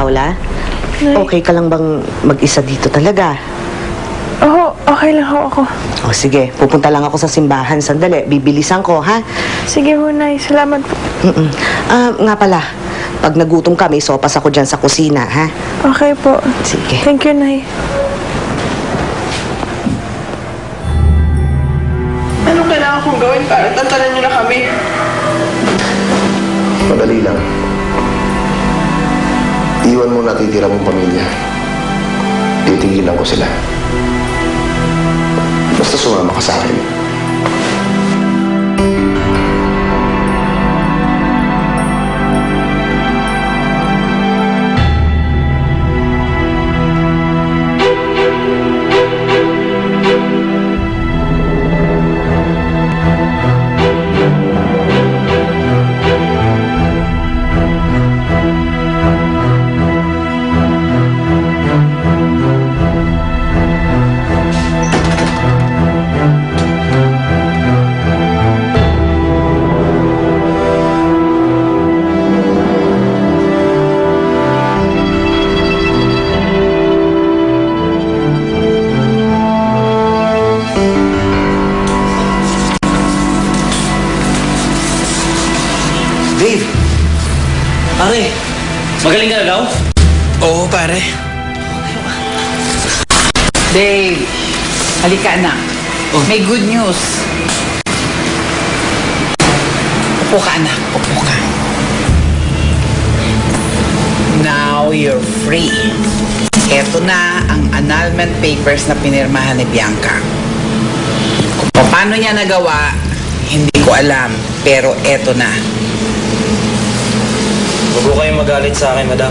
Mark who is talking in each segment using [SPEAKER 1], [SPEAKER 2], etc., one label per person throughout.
[SPEAKER 1] Paula?
[SPEAKER 2] Nay.
[SPEAKER 1] Okay ka lang bang mag-isa dito talaga?
[SPEAKER 2] Oo, okay lang ho ako.
[SPEAKER 1] O sige, pupunta lang ako sa simbahan. Sandali, bibilisan ko, ha?
[SPEAKER 2] Sige ho, Nay. Salamat po.
[SPEAKER 1] Nga pala, pag nagutom ka, may sopas ako dyan sa kusina, ha?
[SPEAKER 2] Okay po.
[SPEAKER 1] Sige.
[SPEAKER 2] Thank you, Nay. Anong kailangan kong gawin para tantanan niyo na kami?
[SPEAKER 3] Madali lang. Iwan mo natitira mong pamilya. Titigilan ko sila. Basta sumama ka sa akin.
[SPEAKER 4] Dave! Pare, magaling ka na daw?
[SPEAKER 5] Oo, pare.
[SPEAKER 6] Dave, halika anak. May good news. Upo ka anak, upo ka. Now you're free. Eto na ang annulment papers na pinirmahan ni Bianca. Kung paano niya nagawa, hindi ko alam. Pero eto na.
[SPEAKER 4] Huwag ko kayong magalit sa akin, madam.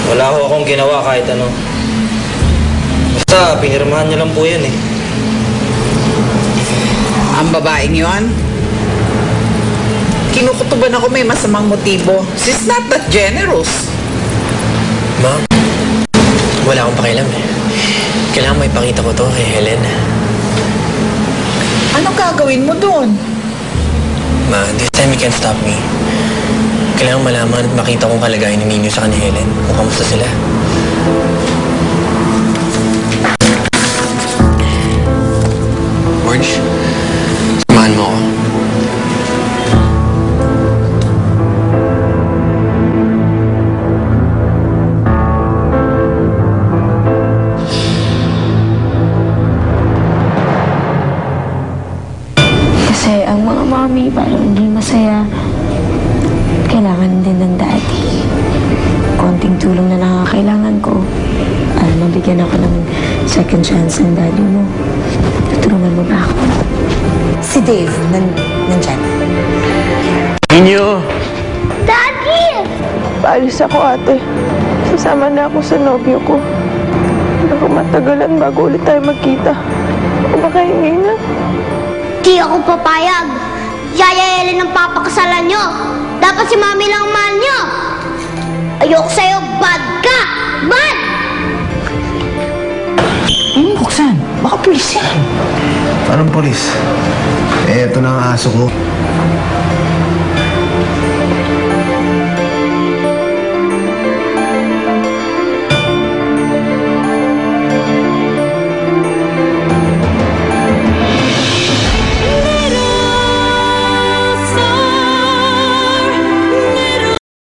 [SPEAKER 4] Wala ko akong ginawa kahit ano. Basta, pinirmahan niyo lang po yan eh.
[SPEAKER 6] Ang babaeng yon, kinukutuban ako may masamang motibo. She's not that generous.
[SPEAKER 5] Ma'am, wala akong pakialam eh. Kailangan may ipakita ko to kay Helen.
[SPEAKER 6] Anong gagawin mo doon?
[SPEAKER 5] Ma, this time you can't stop me. Kailangan malaman at makita kong kalagayan ni Nino sa ni Helen. Kung kamusta sila. George, samahan mo ako.
[SPEAKER 7] Kasi ang mga mami parang hindi masaya. Kailangan din ng daddy. Konting tulong na nakakailangan ko. Alam, mabigyan ako ng second chance ng daddy mo. Tutulungan mo ba ako?
[SPEAKER 1] Si Dave, nandyan.
[SPEAKER 5] Nino!
[SPEAKER 7] Daddy!
[SPEAKER 2] Paalis ako, ate. Sasama na ako sa nobyo ko. Baka matagalan bago ulit tayo magkita. O baka hindi na.
[SPEAKER 8] Di ako papayag. Yayayalan ng papakasalan nyo. Dapat si mami lang mahal nyo. Ayoko sa'yo, bad ka! Bad!
[SPEAKER 6] Buksan. Baka pulis yan.
[SPEAKER 3] Anong polis? Eh, ito na ang aso ko.